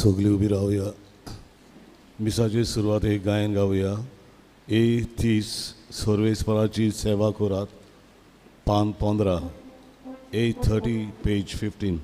सगळी उभी राहूया. मिसाची सुरवात एक गायन गाऊया. 30 सर्वेस्पराची सेवा करात. पान 15 830 पेज 15.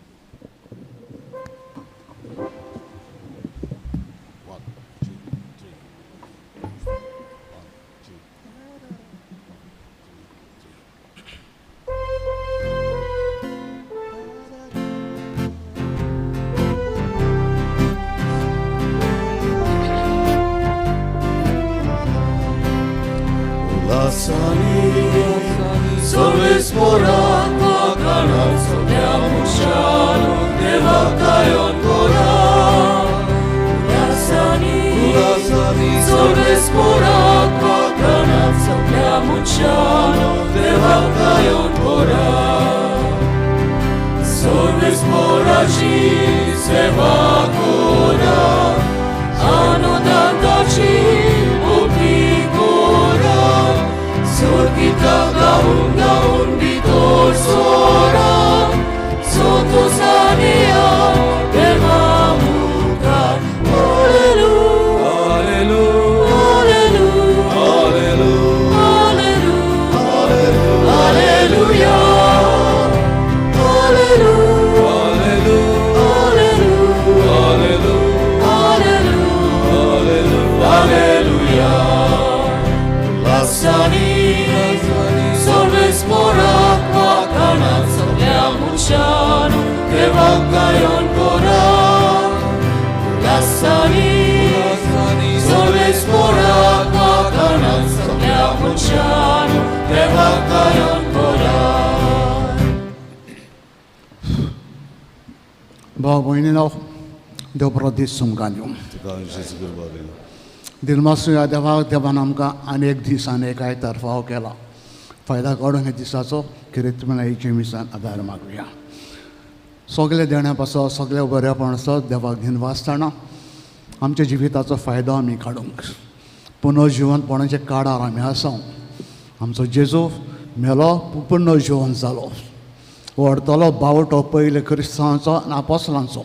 भाव भयणीनो देव दीस तुमकां दिवं. दिलमासूया देवाक देवान आमकां अनेक दीस अनेक आयतार फाव केला. फायदा काडून ह्या दिसाचो कितें मिसान आदार मागुया. सगळे देण्या पासो सगळे बरेपण आसो देवाक दिनवा आसतना आमच्या जिविताचो फायदो आमी काडूंक पुनर्जिवनपणाचे काळार आमी आसा. आमचो जेजू मेलो पुनर्जिवन जालो. व्हरतलो बावटो पयले क्रिस्तांवांचो आनी आपोस्तलांचो.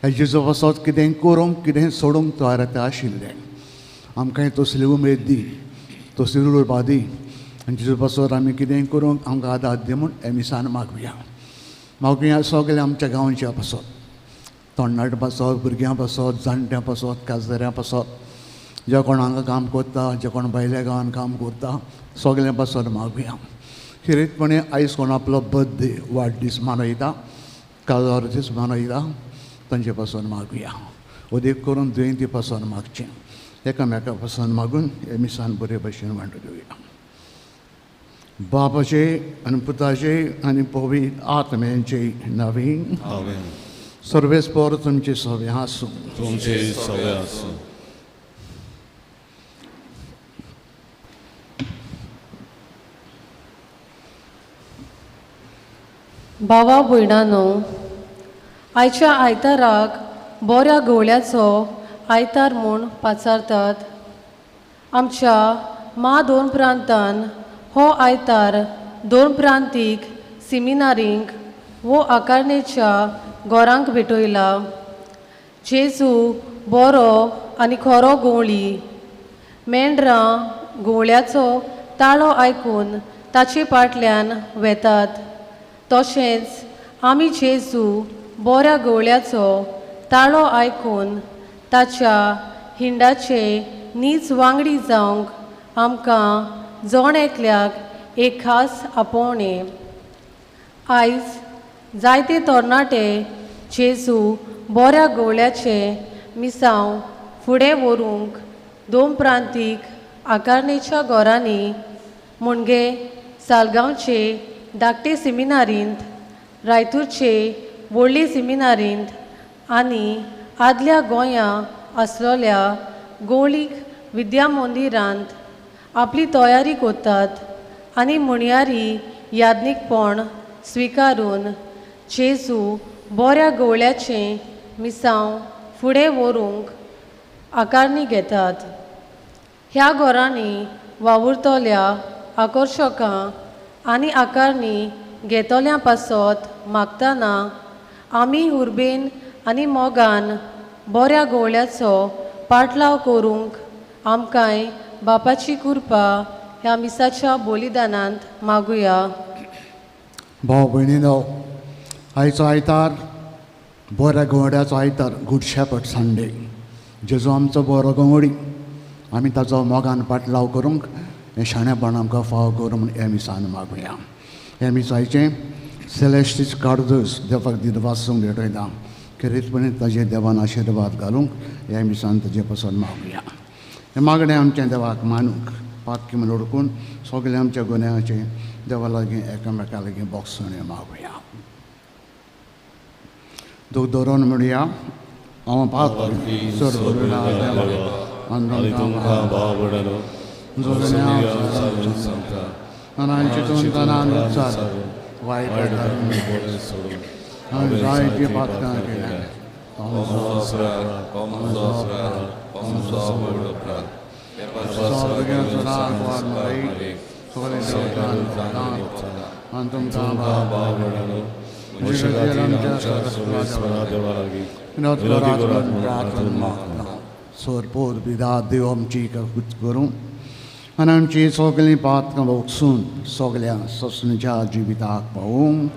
ह्या जेजू पासत कितें करूंक कितें सोडूंक तयार ते आशिल्ले. आमकां तसली उमेद दी, तसली उर्बा दी आनी जेजू पासत आमी कितें करूंक आमकां आदार दी म्हूण हे मिसान मागुया. मागुया सगळे आमच्या गांवच्या पासत, तरणाट्या पासत, भुरग्यां पासत, जाणट्यां पासत, काजऱ्यां पासत, जे कोण हांगा काम करता, जे कोण भायल्या गांवांत काम करता, सगळ्यां पासत मागुया. खिरीतपणे आयज कोण आपलो बर्थडे वाडदीस मनयता, काजार दीस मनयता, तांचे पासून मागुया. उदीक करून दुयेंती पासून मागचें. एकामेका पासून मागून हे मिसान बरे भशेन वांटून घेवया. बापाचे आनी पुताचे आनी पवित्र आत्म्याचे नांवे. सर्वेस्पर तुमचे सवे आसूं. तुमचे सवे आसूं. भावा भयणांनो, आयच्या आयताराक बऱ्या गवळ्याचो आयतार म्हूण पाचारतात. आमच्या दोन प्रांतान हो आयतार दोन प्रांतीक सिमिनारींक वो आकारणेच्या गोरांक भेटयला. जेजू बरो आनी खरो गवळी. मेंढरां गवळ्याचो ताळो आयकून ताचे फाटल्यान वेतात. तशेंच आमी जेजू बऱ्या गवळ्याचो ताळो आयकून ताच्या हिंडाचे नीज वांगडी जावंक आमकां जण एकल्याक एक खास आपोवणें. आयज जायते तरणाटे जेजू बऱ्या गवळ्याचे मिसांव फुडें व्हरूंक दोन प्रांतीक आकारणेच्या घरांनी मुणगे सालगांवचे धाकटे सेमिनारींत, रायतूरचे व्हडले सेमिनारींत आनी आदल्या गोंयां आसलोल्या गवळीक विद्या मंदिरांत आपली तयारी करतात आनी मुणयारी याज्ञिकपण स्विकारून जेजू बऱ्या गवळ्याचें मिसांव फुडें व्हरूंक आकारणी घेतात. ह्या घरांनी वावुरतल्या आकर्शकां आनी आकारणी घेतोल्या पासत मागतना आमी उर्बेन आनी मोगान बऱ्या गवळ्याचो पाटलाव करूंक आमकांय बापाची कृपा ह्या मिसाच्या बलिदानांत मागुया. भाव भयणीनो, आयचो आयतार बऱ्या गवड्याचो आयतार गूड शेपर्ड संडे. जेजू आमचो बरो गवडी, आमी ताचो मोगान पाटलाव करूंक हें शाणेपण आमकां फाव करूं म्हूण हे मिसान मागुया. हे मिसायचें सेलेस्टीच कार्दूस देवाक दीत वाचूंक भेटयता. खरीचपणी ताजे देवान आशिर्वाद घालूंक हे मिसान ताजे पासून मागुया. हें मागणें आमचें देवाक मानूंक पातकी म्हूण ओळखून सगल्या आमच्या गुन्यांचें देवा लागीं एकामेका लागीं बोगसण मागुया. दूख धरून म्हणुया, हांव पातकी सोडून आनी तुमकां बावडलो वायट जायतीं पातकां केल्या. आनी तुमकां बावडलो सोरपोर बिदाद देव आमची करूं आनी आमची सगलीं पातकां वोगसून सगल्या ससणीच्या जिविताक पावूंक.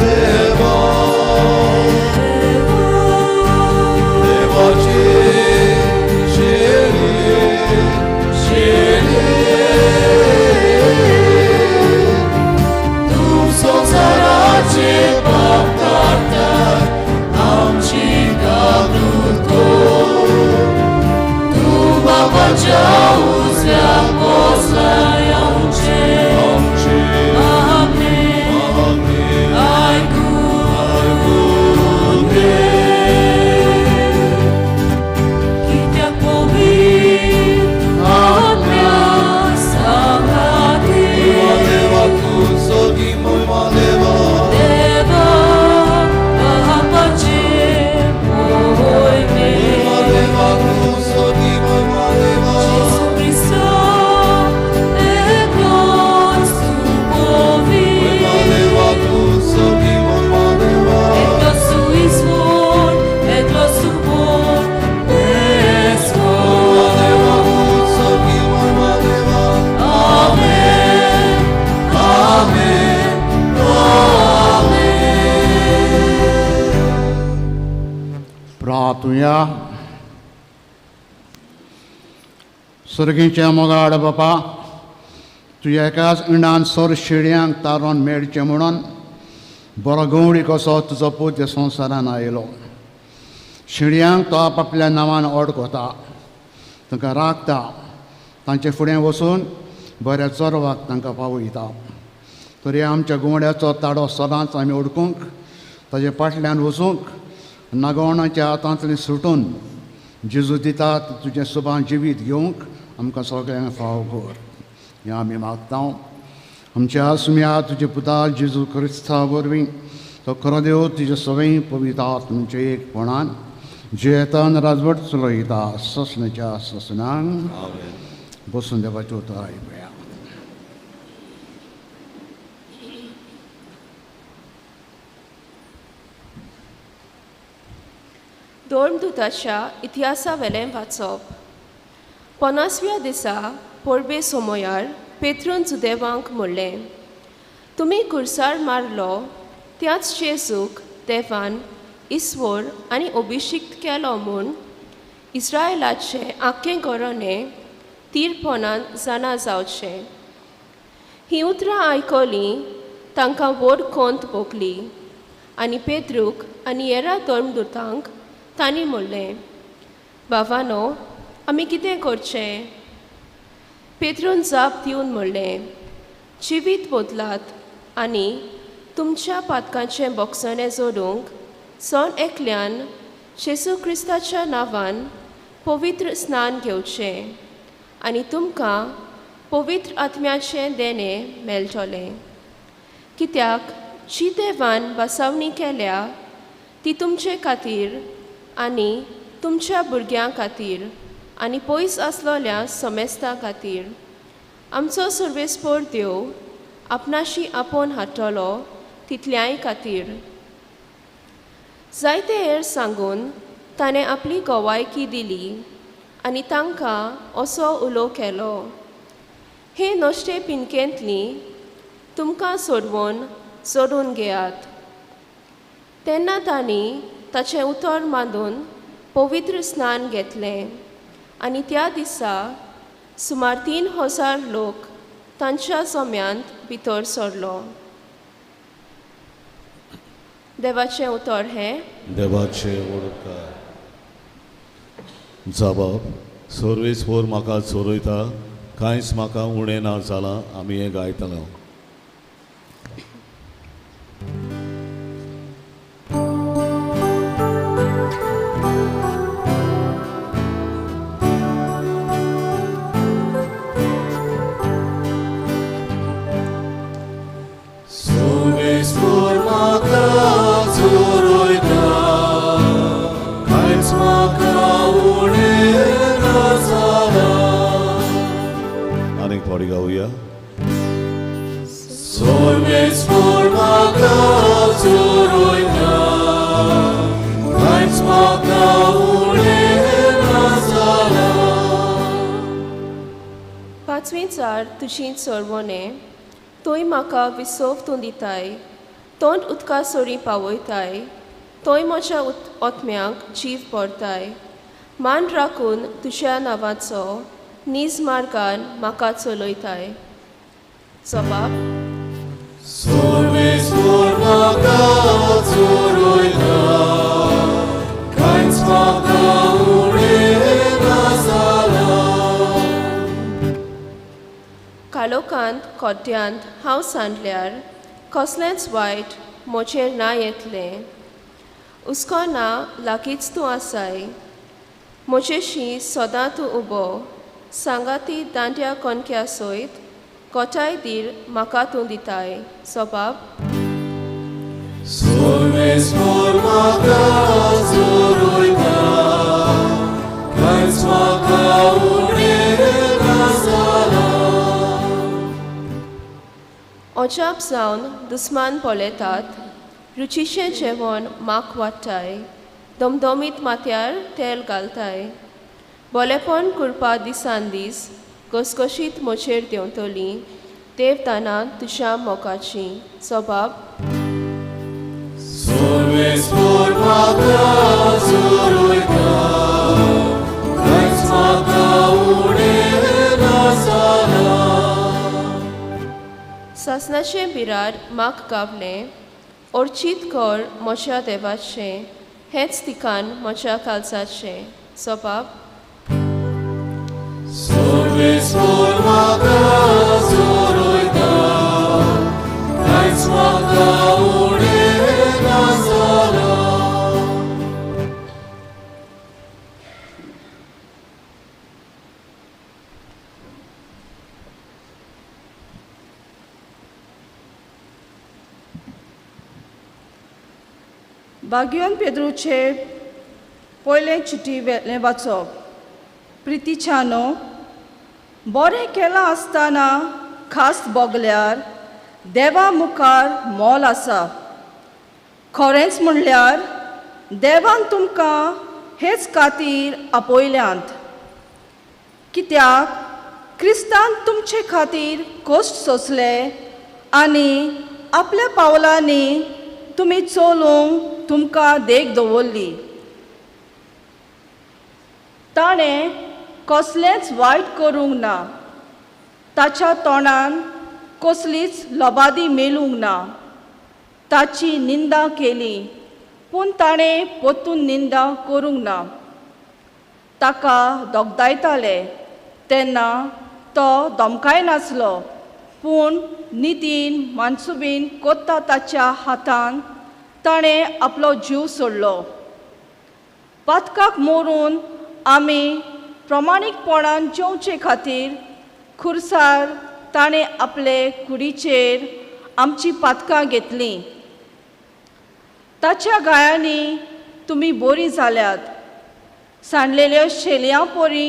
Deva तूं या सर्गीच्या मोगाड बापा तुज्या एकाच इंडान सोर शिड्यांक तारोन मेळचें म्हणून बरो गवळी कसो तुजो पूत ह्या संवसारान आयलो. शिड्यांक तो आपल्या नांवान ओडकोता, तांकां राखता, तांचे फुडें वचून बऱ्या चोरवाक तांकां पावयता. तरी आमच्या घोवड्याचो ताडो सदांच आमी ओडकूंक, ताजे फाटल्यान वचूंक, नागवणाच्या हातांतली सुटून जेजू दिता तुजें सुभान जिवीत घेवंक आमकां सगळ्यांक फाव कर. हें आमी मागता. आमच्या सुम्या तुजे पुता जेजू क्रिस्ता वरवीं तो खरो देव तुजे सगळीं पवित्र आत्म्याचे एकपणान जेतान राजवट चलयता ससनाच्या ससनांक. बसून देवाचें उतर आयकुया. धर्मदूताच्या इतिहासा वेलें वाचप. 50व्या दिसा पोरबे सोमोयार पेत्रून जुदेवांक म्हणलें, तुमी कुर्सार मारलो त्याच जेजूक देवान इस्वोर आनी अभिशिक्त केलो म्हूण इस्रायलाचे आख्खे घराणे तीरपणान जाणा जावचें. हीं उतरां आयकलीं तांकां व्हड खोंत भोगली. आनी पेद्रूक आनी हेरा धर्मदूतांक तांणी म्हणलें, भावानो, आमी कितें करचें? पेद्रून जाप दिवन म्हणलें, जिवीत बदलात आनी तुमच्या पातकांचें बोगसणें जोडूंक सण एकल्यान जेजू क्रिस्ताच्या नांवान पवित्र स्नान घेवचें आनी तुमकां पवित्र आत्म्याचें देणें मेळटलें. कित्याक जी देवान बासावणी केल्या ती तुमचे खातीर आनी तुमच्या भुरग्यां खातीर आनी पयस आसलोल्या समेस्तां खातीर आमचो सर्वेस्पोर देव आपणाशी आपोवन हाडटलो तितल्याय खातीर. जायते हेर सांगून ताणें आपली गोवायकी दिली आनी तांकां असो उलो केलो, हे नश्टे पिनकेंतली तुमकां सोडवून सोडून घेयात. तेन्ना तांणी ताचें उतर मांडून पवित्र स्नान घेतलें आनी त्या दिसा सुमार 3,000 लोक तांच्या जम्यांत भितर सरलो. देवाचें उतर हें. देवाचे ओळखा. जबाब. सर्वेस्पोर म्हाका चोरयता, कांयच म्हाका उणें ना जालां. आमी हें गायतलो. Thematic गाऊया. सर्वेस्पोर म्हाका चोरयता, कांयच म्हाका उणें ना जालां. पांचवी चार तुजी चोरवणें, तोय म्हाका विसोवतून दिताय, तोंड उदका सोरी पावयताय, तोय म्हज्या ओतम्याक जीव भरताय. मान राखून तुज्या नांवाचो नीज मार्गान म्हाका चलयताय. जबाब. सर्वेस्पोर म्हाका चोरयता, कांयच म्हाका उणें ना जालां. कालोखांत कोड्यांत हांव सांडल्यार कसलेंच वायट म्हजेर ना येतलें. हुस्को ना लागींच तूं आसाय, म्हजेशी सदां तूं उबो. सांगाती दांड्या कोणक्या सयत कोटाय दीर म्हाका तूं दिताय. जबाब. सर्वेस्पोर म्हाका चोरयता, कांयच म्हाका उणें ना जालां. अजाप जावन दुस्मान पळयतात, रुचीचें जेवण माक वाडटाय, दमदमीत माथ्यार तेल घालताय. बोलेपण करपा दिसान दीस घसघशीत म्हजेर देंवतली, देवदानां तुज्या मोगाची. जबाब. सर्वेस्पोर म्हाका चोरयता, सासणाचे बिरार म्हाक गावलें ओर्चीत कर म्हज्या देवाचें हेच ठिकाण म्हज्या काळजाचें सोबाब Sorvesor म्हाका जोरोयता कांयच म्हाका उणें ना जालां भाग्यवान पेद्रूचे पयलें चिटी वेलें वाचप प्रितीच्यानो बरें केलां आसतना खास बोगल्यार देवा मुखार मोल आसा खरेंच म्हणल्यार देवान तुमकां हेच खातीर आपयल्यांत कित्याक क्रिस्तान तुमचे खातीर कश्ट सोंसले आनी आपल्या पावलांनी तुमी चलूंक तुमकां देख दवरली ताणें कसलेंच वायट करूंक ना ताच्या तोंडान कसलीच लबादी मेलूंक ना ताची निंदा केली पूण ताणें परतून निंदा करूंक ना ताका दोगदायताले तेन्ना तो धमकाय नासलो पूण नितीन मानसुबीन कोत्ता ताच्या हातान ताणें आपलो जीव सोडलो पातकाक मोरून आमी प्रमाणीकपणान जेवचे खातीर खुर्सार ताणें आपले कुडीचेर आमची पातकां घेतलीं ताच्या गायांनी तुमी बरीं जाल्यात सांडलेल्या शेलयां परी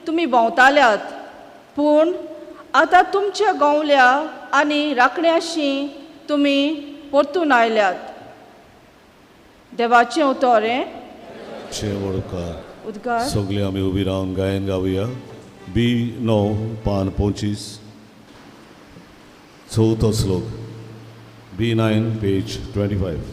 तुमी भोंवताल्यात पूण आतां तुमच्या गवल्या आनी राखण्याशी तुमी परतून आयल्यात देवाचें उतोरें उद्गार सगळे आमी उबी रावन गायन गावया B9 पान 25 चवथो श्लोक B9 page 25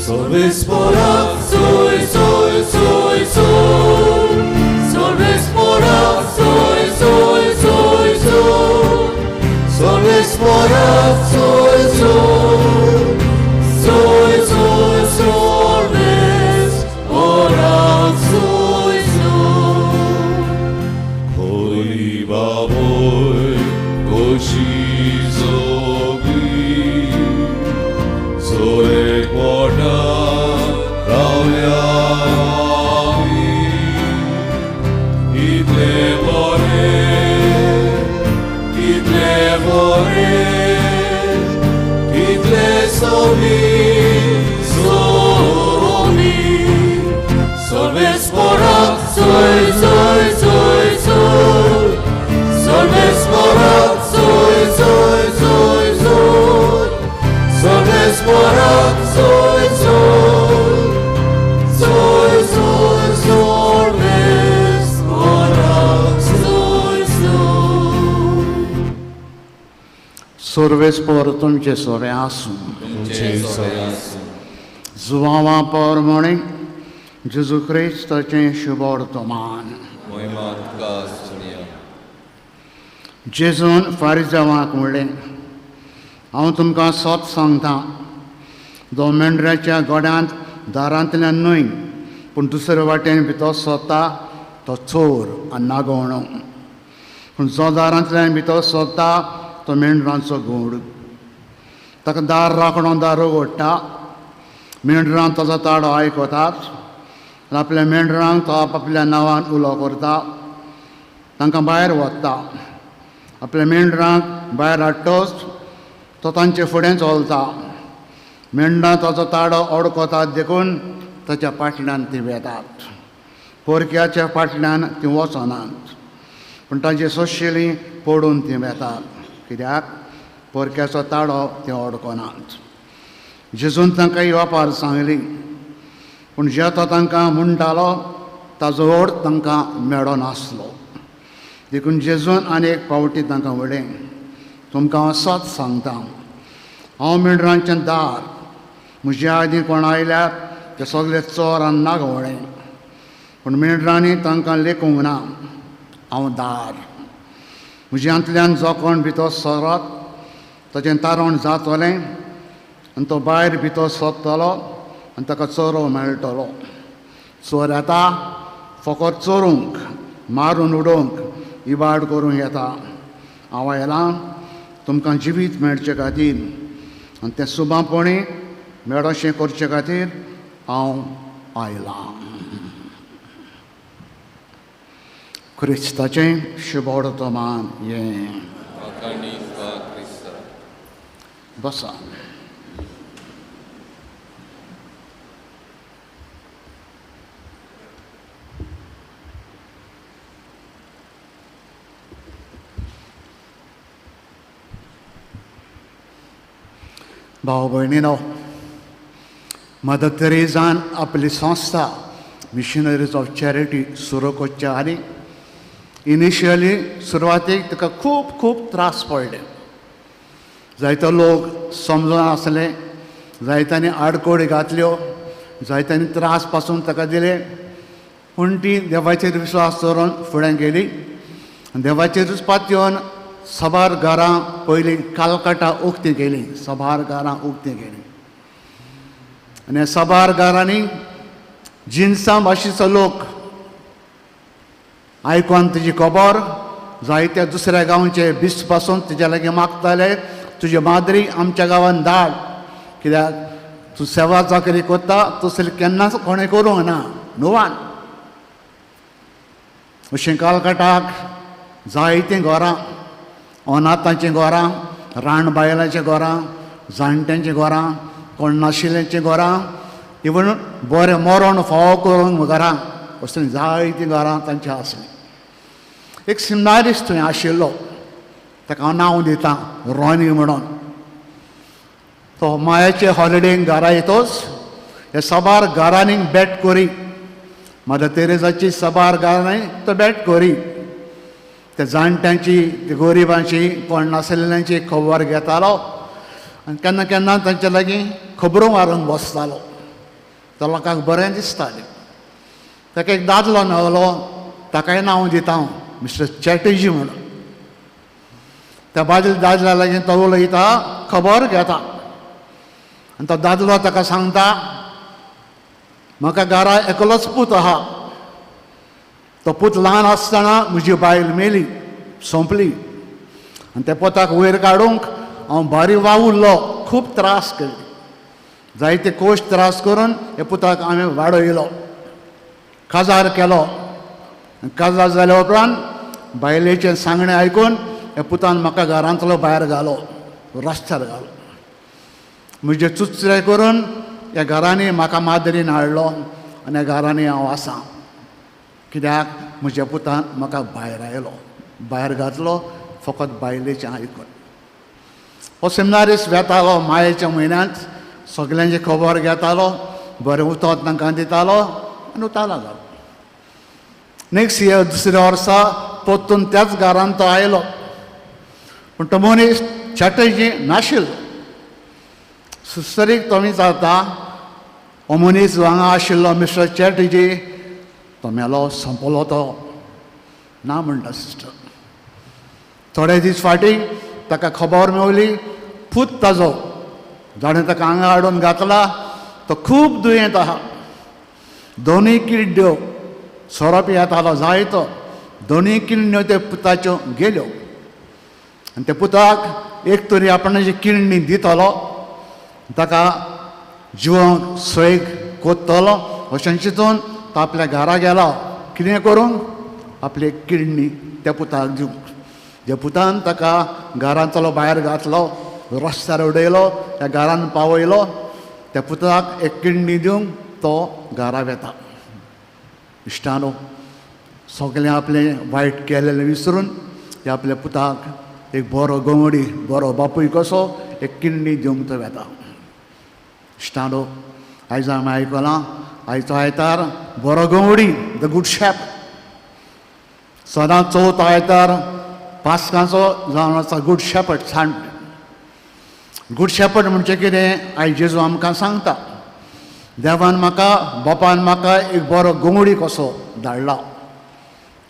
Sorvesporak soy soy soy soy Sorvesporak soy soy soy soy Sorvesporak soy soy soy soy Sorvesporak soy soy Hoy baboy koshi zogi Soy quota Rauliami Idle vore Idle somi Sorvesporak soy soy soy soy Sorvesporak soy soy soy soy Sorvesporak soy soy soy soy Sorvesporak soy soy Sorvespor तुमचे सोरे आसूं जुवावा पर म्हणे जेजू क्रिस्ताचें शुभवर्तमान जेजून फारिजावांक म्हणलें हांव तुमकां सत सांगतां जो मेंढऱ्याच्या गोड्यांत दारांतल्यान न्हय पूण दुसरे वाटेन भितर सोदता तो चोर आनी नागवणो पूण जो दारांतल्यान भितर सोदता तो मेंढरांचो गूड ताका दार राखणो दार उगडटा मेंढरां ताचो ताडो आयकतात आनी आपल्या मेंढरांक तो आपल्या नांवान उलो करता तांकां भायर वता आपल्या मेंढरांक भायर हाडटच तो तांचे फुडें चलता मेंढरां ताचो ताडो अडकतात देखून ताच्या फाटल्यान तीं वेतात पोरक्याच्या फाटल्यान तीं वचनात पूण तांची सोंशिल्लीं पडून तीं वेतात कित्याक पोरक्याचो ताडो तीं अडकनात जेजून तांकां ही वापार सांगली पूण जे तो तांकां म्हणटालो ताजो ओड तांकां मेळो नासलो देखून जेजून आनी एक फावटी तांकां म्हणलें तुमकां हांव सत सांगतां हांव मेंढरांचें दार म्हज्या आदीं कोण आयल्यार ते सगळे चोर आनी नागवळे, पूण मेंढरांनी तांकां लेखूंक ना. हांव दार. म्हज्यांतल्यान जो कोण भितर सरत ताचें तारण जातलें आनी तो भायर भितर सरतलो आनी ताका चोरो मेळटलो. चोर येता फकत चोरूंक, मारून उडोवंक, इबाड करूंक येता. हांव आयलां तुमकां जिवीत मेळचे खातीर, आनी तें सुभापणी मेळोशें करचे खातीर हांव आयलां. क्रिस्ताचें शुभवर्तमान हें. बसा. भाव भयणीनो, मदर तेरेझान आपली संस्था मिशनरीज ऑफ चॅरिटी सुरू करच्या आनी इनिशियली सुरवातेक ताका खूब खूब त्रास पडले. जायतो लोक समजून आसले, जायत्यांनी आडकोडी घातल्यो, जायत्यांनी त्रास पासून ताका दिले, पूण ती देवाचेर विश्वास दवरून फुडें गेली. देवाचेरूच पातयेवन सबार घरां पयलीं कालकाटा उक्ती केली, सबार घरां उक्ती केली. आनी ह्या सबार घरांनी जिन्सां भाशेचो लोक आयकून तुजी खबर जायत्या दुसऱ्या गांवचे बीस पासून तुज्या लागीं मागताले, तुजी माद्री आमच्या गांवांत धाड, कित्याक तूं सेवा चाकरी करता तसली केन्नाच कोणें करूंक ना नुवान. अशें कालकाटाक जायतीं घरां, अनाथांचीं घरां, राणबायलांचीं घरां, जाणट्यांचीं घरां, कोण नाशिल्ल्यांचीं घरां, इवन बरें मरण फावो करूंक घरां, असलीं जायतीं घरां तांची आसलीं. एक सिनारिस्ट थंय आशिल्लो, ताका हांव नांव दितां रॉनी म्हणून. तो मायाचे हॉलिडेक घरा येतोच हे सबार घरांनी बॅट करी, मदर तेरेझाची सबार घरांनी तो बॅट करी. त्या जाणट्यांची, त्या गरिबांची, कोण नासलेल्यांची खबर घेतालो आनी केन्ना केन्ना तांचे लागीं खबरो मारूंक बसतालो. तो लोकांक बरें दिसतालें. ताका एक दादलो मेळ्ळो, ताकाय नांव दिता हांव मिस्टर चॅटर्जी म्हणून. त्या दादल्या लागीं तो उलयता, खबर घेता, आनी तो दादलो ताका सांगता, म्हाका घरा एकलोच पूत आहा. तो पूत ल्हान आसतना म्हजी बायल मेली, सोंपली, आनी त्या पोताक वयर काडूंक हांव भारी वावुरलो, खूब त्रास केले. जायते कोश त्रास करून हे पुताक हांवें वाडयलो, काजार केलो. काजार जाल्या उपरांत बायलेचें सांगणें आयकून हे पुतान म्हाका घरांतलो भायर घालो, रस्त्यार घालो. म्हजे चुचरे करून ह्या घरांनी म्हाका मादरीन हाडलो आनी ह्या घरांनी हांव आसां. कित्याक म्हज्या पुतान म्हाका भायर आयलो, भायर घातलो फकत बायलेचें आयकून. हो सेमिनारीस वेतालो मायेच्या म्हयन्यांत, सगल्यांची खबर घेतालो, बरें उतर तांकां दितालो आनी उतालो घालो. नेक्स्ट इयर दुसऱ्या वर्सा परतून त्याच घरांत तो आयलो, पूण तो मनीस चॅटर्जी नाशिल्लो. सुस्तरीक तो विचारता, हो मनीस जो हांगा आशिल्लो मिस्टर चॅटर्जी तो मेलो, संपलो तो? ना म्हणटा सिस्टर. थोडे दीस फाटीं ताका खबर मेवली, पूत ताजो जाणें ताका हांगा हाडून घातला, तो खूब दुयेंत आहा. दोनूय किडण्यो सोरोप येतालो जायतो, दोनूय किडण्यो ते पुताच्यो गेल्यो. आनी त्या पुताक एक तरी आपणाची किडणी दितलो, ताका जिवंक सोयेक कोत्तलो अशें चिंतून तो आपल्या घरा गेलो. कितें करूंक? आपली एक किडणी त्या पुताक दिवंक. जे पुतान ताका घरांतलो भायर घातलो, रस्त्यार उडयलो, त्या घरान पावयलो, त्या पुताक एक किडणी दिवंक तो घरा वेता. इश्टानो, सगळें आपलें वायट केलेलें विसरून ते आपल्या पुताक एक बरो गवडी, बरो बापूय कसो एक किडणी दिवंक तो वेता. इश्टानो, आयज आमी आयकलां, आयचो आयतार बरो गवडी, द गूड शेप. सदांच चवथो आयतार पास्कांचो जावन आसा गूड शेपर्ड सांड. गूड शेपर्ड म्हणजे कितें आयज जेजू आमकां सांगता देवान म्हाका बापान म्हाका एक बरो गोंगडी कसो धाडला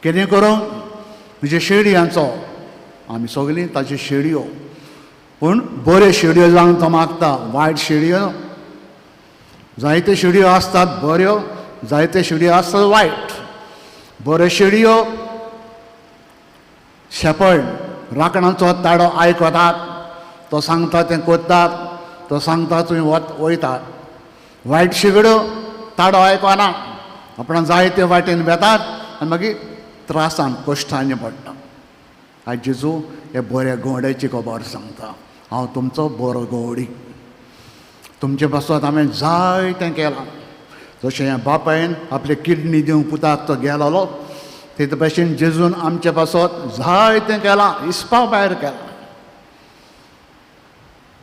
कितें करूंक म्हणजे शेडयांचो आमी सगळीं ताच्यो शेडयो पूण बऱ्यो शेडयो जावंक तो मागता वायट शेडयो जायत्यो शेडयो आसतात बऱ्यो जायत्यो शेडयो आसतात वायट बऱ्यो शेडयो शेपर्ड राखणाचो ताडो आयकतात तो सांगता तें करतात तो सांगता तुवें वयतात वायट शेगड्यो ताडो आयकना आपणाक जाय ते वाटेन वेतात आनी मागीर त्रासान कश्टांनी पडटा आयज जेजू हे बऱ्या गोंड्याची खबर सांगता हांव तुमचो बरो गोंवडी तुमचे पासत हांवें जायतें केलां जशें ह्या बापायन आपले किडनी दिवंक पुताक तो गेलोलो ते भशेन जेजून आमचे पासत जायतें केलां इस्पा भायर केलां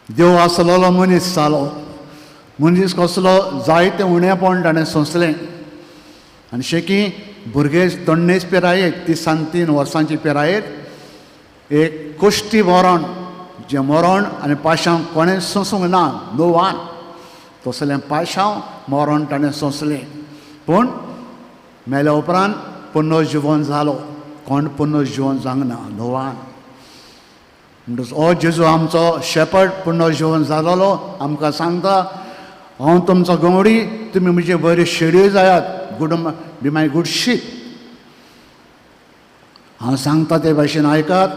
देव आसलेलो मनीस जालो मनीस कसलो जायतें उणेंपण ताणें सोंसलें आनी शेकी भुरगे 19 पिरायेक 3 वर्सांची पिरायेक एक कोश्टी मरण जें मरण आनी पाशांव कोणें सोंसूंक ना नो वन तसलें पाशांव मरण ताणें सोंसलें पूण मेल्या उपरांत पुनर्जीवन जालो कोण पुनर्जीवन जावंक ना नो वन म्हणटच हो जेजू आमचो शेपर्ड पुनर्जीवन जालोलो आमकां सांगता हांव तुमचो गोंवडी तुमी म्हजे बऱ्यो शेडयो जायात good be my good sheep हांव सांगता ते भाशेन आयकात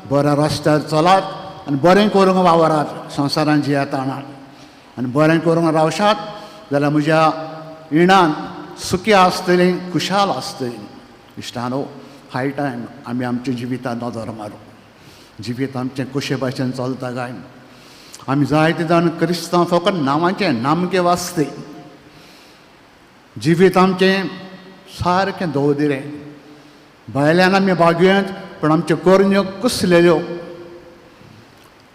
बऱ्या रस्त्यार चलात आनी बरें करूंक वावरात संवसारान जियेताना आनी बरें करूंक रावशात जाल्यार म्हज्या इणान सुखी आसतलीं खुशाल आसतलीं इश्टानो हाय टायम आमी आमच्या जिवितांत नदर मारूं जिवीत आमचें कशे भाशेन चलता काय आमी जायते जाण क्रिस्तांव फकत नांवाचें नामके वाचते जिवीत आमचें सारकें दवदिरें भायल्यान आमी बागुयेंत पूण आमच्यो करण्यो कुसलेल्यो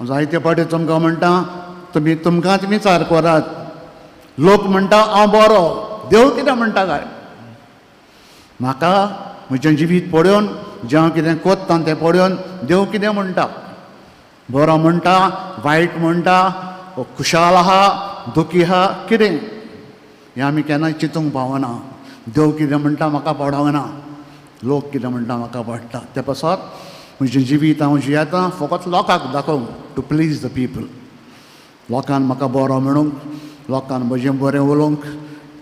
जायते फावटी तुमकां म्हणटा तुमी तुमकांच विचार करात लोक म्हणटा हांव बरो देव कितें म्हणटा काय म्हाका म्हजें जिवीत पळोवन जें हांव कितें कोत्तां तें पळोवन देव कितें म्हणटा बरो म्हणटा वायट म्हणटा खुशाल आहा दुखी आहा कितें हें आमी केन्ना चिंतूंक पावना देव कितें म्हणटा म्हाका पडोंगना लोक कितें म्हणटा म्हाका पडटा ते पासत म्हजें जिवीत हांव जियेतां फकत लोकांक दाखोवंक टू प्लीज द पीपल लोकांक म्हाका बरो म्हणूंक लोकांक म्हजें बरें उलोवंक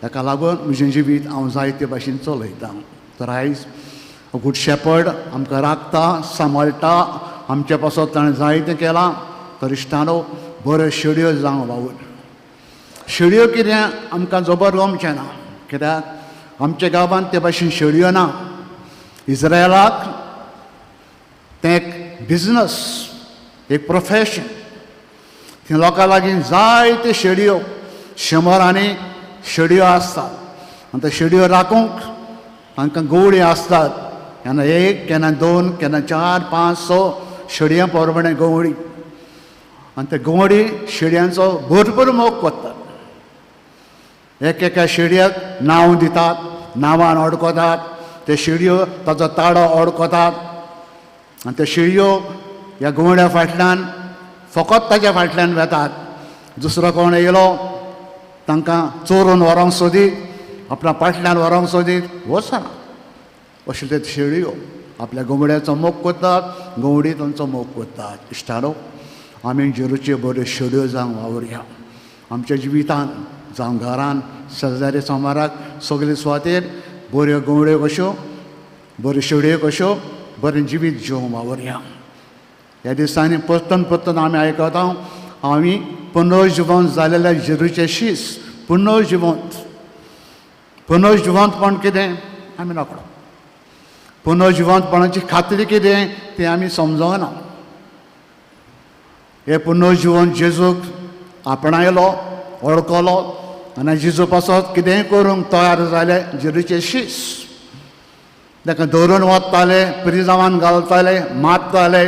ताका लागून म्हजें जिवीत हांव जायते भाशेन चलयतां तर आयज गूड शेपर्ड आमकां राखता सांबाळटा आमचे पासत ताणें जायतें केलां तर इश्टानो बऱ्यो शेडयो जावं वावूर शेडयो कितें आमकां जबर गमचें ना कित्याक आमच्या गांवांत ते भाशेन शेडयो ना इज्रायलाक तें एक बिजनस एक प्रोफेशन थंय लोकां लागीं जायत्यो शेडयो शंबरांनी शेडयो आसतात आनी त्यो शेडयो राखूंक तांकां गोवडी आसतात केन्ना 1 केन्ना 2 केन्ना 4 5 6 शेडयां पोरमणे गोवडी आनी ते गोवडी शेडयांचो भरपूर मोग कोत्तात एका शेडयाक नांव दितात नांवान अडकतात ते शेडयो ताचो ताळो अडकतात आनी ते शेडयो ह्या गोवड्या फाटल्यान फकत ताच्या फाटल्यान वेतात दुसरो कोण येयलो तांकां चोरून व्हरोंक सोदीत आपल्या फाटल्यान व्हरोंक सोदीत वचना अशें ते शेडयो आपल्या गोवड्याचो मोग कोत्तात गोवडी तांचो मोग कोत्तात इश्टानो आमी जेरूच्यो बऱ्यो शेडयो जावंक वावुरया आमच्या जिवितांत जावं घरान शेजारी सोमाराक सगळे सुवातेर बऱ्यो गोवड्यो कश्यो बऱ्यो शेडयो कश्यो बरें जिवीत जिवंक वावुरया ह्या दिसांनी परतून परतून आमी आयकता आमी पुनर्जिवंत जालेल्या जेरूचे शीस पुनर्जिवंतपण कितें आमी नकळो पुनर्जिवंतपणाची खात्री कितें तें आमी समजोना हे पुनर्जिवंत जेजूक आपणायलो वळखलो आनी जेजू पासत कितेंय करूंक तयार जाले जेरूचे शीस ताका धरून वताले प्रिजावान घालताले मारताले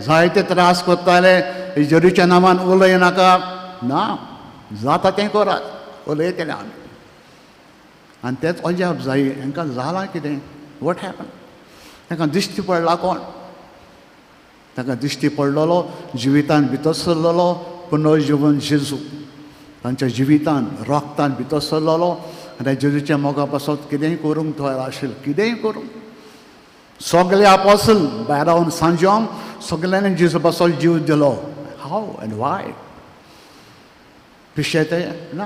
जायते त्रास करताले जेरूच्या नांवान उलयनाका ना जाता तें करात उलयतले आमी आनी तेच अजाप जायी हांकां जालां कितें वॉट हॅपन ताका दिश्टी पडला कोण ताका दिश्टी पडलेलो जिवितान भितर सरलेलो पुनर्जीवन जेजू तांच्या जिवितान रक्तान भितर सरलेलो आनी जेजूच्या मोगा पासत कितेंय करूंक तयार आशिल्लो कितेंय करूंक सगळे आपोसल भायर रावन सांजोम सगळ्यांनी जेजू पासत जीव दिलो हाव एंड वाय पिशे ते ना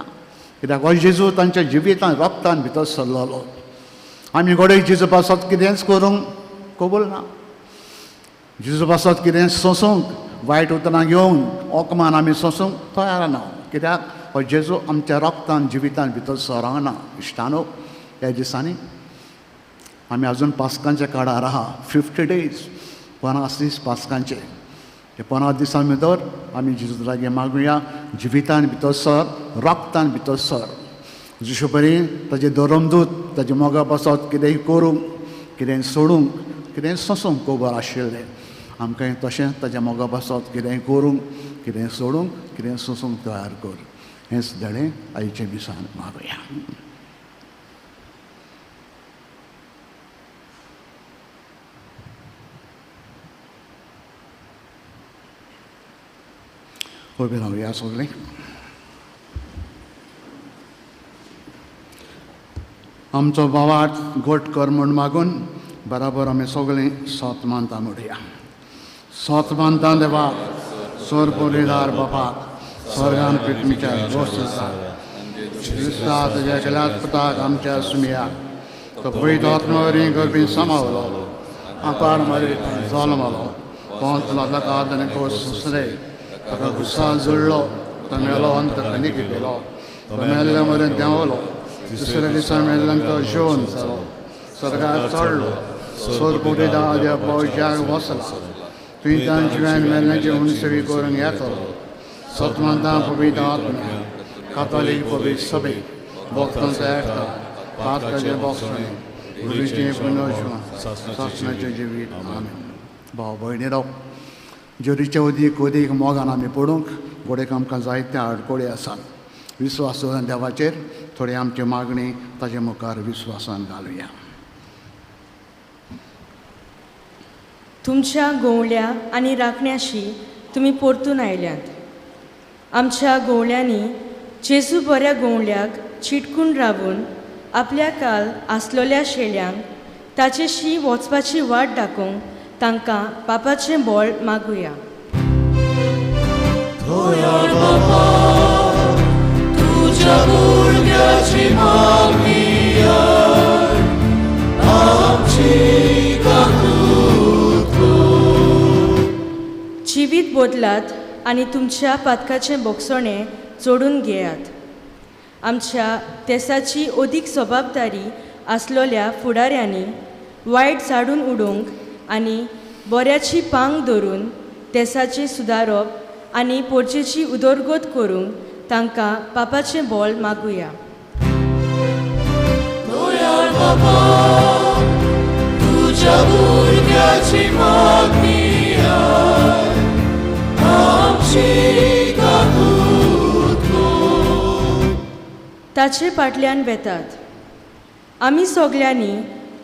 कित्याक हो जेजू तांच्या जिवितान रक्तान भितर सरलेलो आमी घोडे जेजू पासत कितेंच करूंक कबूल ना जेजू पासत कितें सोंसूंक वायट उतरां घेवन ओकमान आमी सोंसूंक तयार ना कित्याक हो जेजू आमच्या रक्तान जिवितान भितर सोरोंक ना इश्टानो ह्या दिसांनी आमी आजून पास्कांच्या काळार आहा 50 days 50 दीस पास्कांचे हे 50 दिसां भितर आमी जेजू लागीं मागुया जिवितान भितर सर रक्तान भितर सर जशे परी ताजे धर्मदूत ताजे मोगा पासत कितेंय करूंक कितेंय सोडूंक कितेंय सोंसूंक खबर आशिल्लें आमकां तशें ताज्या मोगा पासत कितेंय करूंक कितेंय सोडूंक कितेंय सोंसूंक तयार कर हेंच धडे आयचे दिसान मागुया उबे रावया सगळीं आमचो भावार्थ घोट कर म्हूण मागून बराबर आमी सगळीं सोत मानता म्हणुया सोत मानता देवा सोर पोलीदार बापाक स्वर्गान पितमीच्या गोश्टाक क्रिस्ता तुज्या केल्यात पुताक आमच्या सुमियाक तो पयत आत्मवरी गरबी सामावलो आकार मारी जल्मलो कोण लाकाद आनी कोस सुसरे ताका गुस्सा जुळ्ळो तो मेलो अंत खनीक गेलो तो मेल्ल्या मरेन देंवलो तिसऱ्या दिसा मेल्ल्यांक तो जेवण जालो स्वर्गाक चडलो सोर पोलीदार पौशाक वसला तुवें तांच्या जिव्यान मेल्ल्यांची उणसवी करूंक येतलो सतमंतां पवित्र आत्म्या कातोलीक पवित्र सभे भक्तांचो एकता पातकाचे भक्षणे गुरुचें पुनर्जीवन सासणाचें जिवीत आमेन भाव भयणीरो जोरीच्या उदीक मोगान आमी पडूंक घोडेक आमकां जायत्या आडकोळी आसात विस्वास दवरून देवाचेर थोडी आमची मागणी ताचे मुखार विस्वासान घालुया तुमच्या गोवल्या आनी राखण्याशी तुमी परतून आयल्यात आमच्या गोवल्यांनी जेजू बऱ्या गोवल्याक चिटकून रावून आपल्या काल आसलोल्या शेळ्यांक ताचेशी वचपाची वाट दाखोवंक तांकां पापाचें बळ मागुया तुज्या भुरग्याची मागणी आमची जिवीत बदलात आनी तुमच्या पातकाचें बोगसणें जोडून घेयात आमच्या देशाची अदीक जबाबदारी आसलोल्या फुडाऱ्यांनी वायट झाडून उडोवंक आनी बऱ्याची पांग धरून देशाची सुदारप आनी पोरचेची उदरगत करूंक तांकां पापाचें बळ मागुया तुज्या भुरग्याची मागणी ताचे फाटल्यान वेतात आमी सगळ्यांनी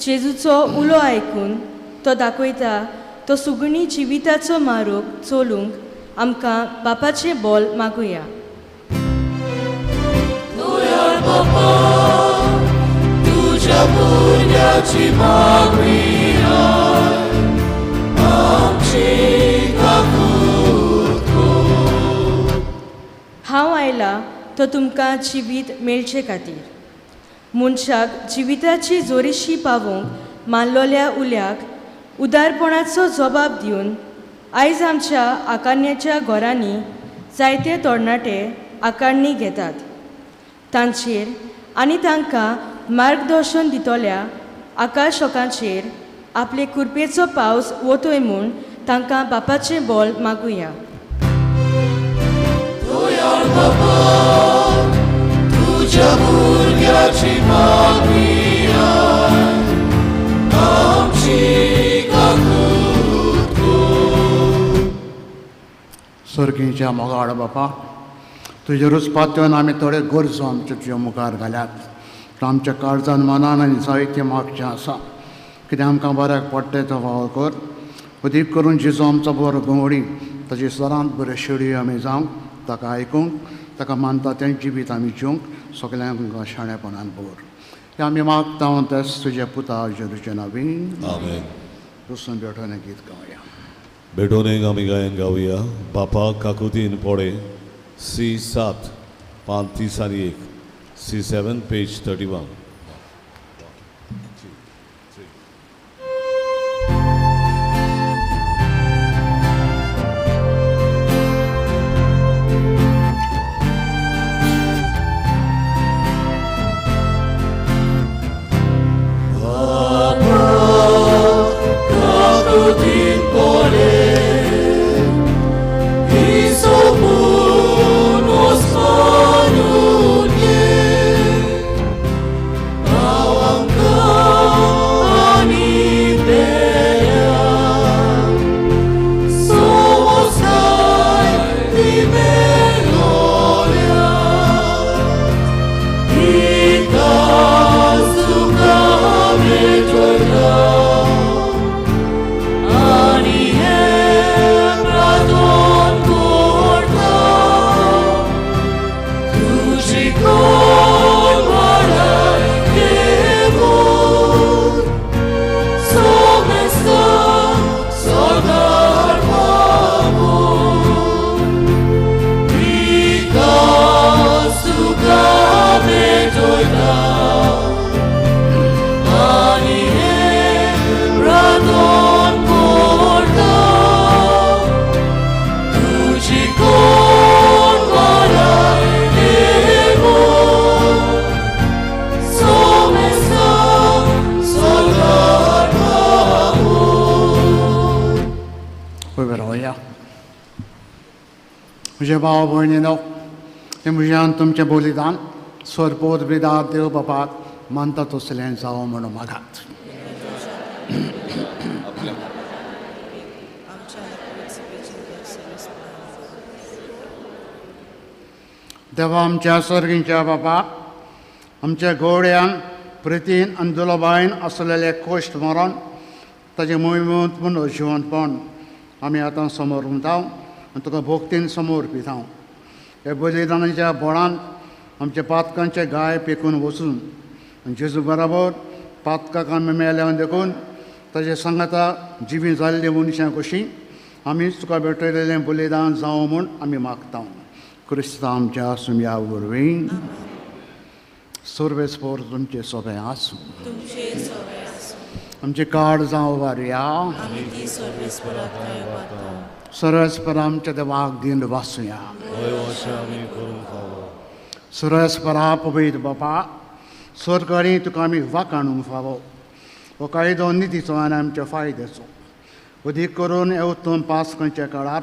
जेजूचो उलो आयकून तो दाखयता तो सुगणी जिविताचो मार्ग चलूंक आमकां बापाचें बळ मागुया तुज्या भुरग्याची मागणी हांव आयला तो तुमकां जिवीत मेळचे खातीर मनशाक जिविताची जोरेशी पावोवंक मानलोल्या उल्याक उदारपणाचो जबाब दिवन आयज आमच्या आकारण्याच्या घरांनी जायते तरणाटे आकारणी घेतात तांचेर आनी तांकां मार्गदर्शन दितोल्या आकाशकांचेर आपले कुरपेचो पावस वतोय म्हूण तांकां बापाचें बळ मागुया तुज्या भुरग्याची मागणी सर्गीच्या मोगाड बापा तुजेरूच पातळून आमी थोडे गरजो आमच्या तुज्या मुखार घाल्यात आमच्या काळजान मनान आनी जायतें मागचें आसा कितें आमकां बऱ्याक पडटा तो फावो कर अदीक करून जेजू आमचो बरो गोवडी ताजे सरांत बऱ्यो शेळयो आमी जावंक ताका आयकूंक ताका मानता तें जिवीत आमी जिवंक सगल्यांक शाणेपणान बोर हें आमी मागता तेच तुजे पुता जेजूचे नांवीन आमेन. बसून बेठोन हें गीत गावया. बेठोन एक आमी गायन गावया. बापा काकुतीन पडे C7 531 C7 पेज 31. म्हजे भाव भयणीनो हें म्हज्यान तुमचें बलिदान स्वर्पोद बिदार देव बापाक मानता तसलें जावं म्हणून मागात. देवा आमच्या सर्गींच्या बापा आमच्या गोड्यान प्रितीन आनी दुलाबायन आसलेले कोश्ट मरण ताजें मोहिमेंतपूण जिवंतपण आमी आतां समोर उमतांव आनी तुका भोक्तीन समोर पितांव. हे बलिदानाच्या बोळान आमच्या पातकांचे गाय पेकून वचून आनी जेजू बरोबर पातकाक आमी मेल्यावन देखून ताजे सांगाता जिवी जाल्ली मनशां कशीं आमीच तुका भेटयलेलें बलिदान जावं म्हूण आमी मागता. क्रिस्तांव आमच्या सुमया वरवीं सर्वेस्पोर तुमचे सोबे आसूं. आमचे कार्ड जावं वारया सर्वेस्पर आमच्या देवाक दिन वासुया. सर्वेस्परा पवित्र बापा सरकारी तुका आमी वाकाणूंक फावो हो कायदो नितीचो आनी आमच्या फायद्याचो अदीक करून हे उत्तम पासकांच्या काळार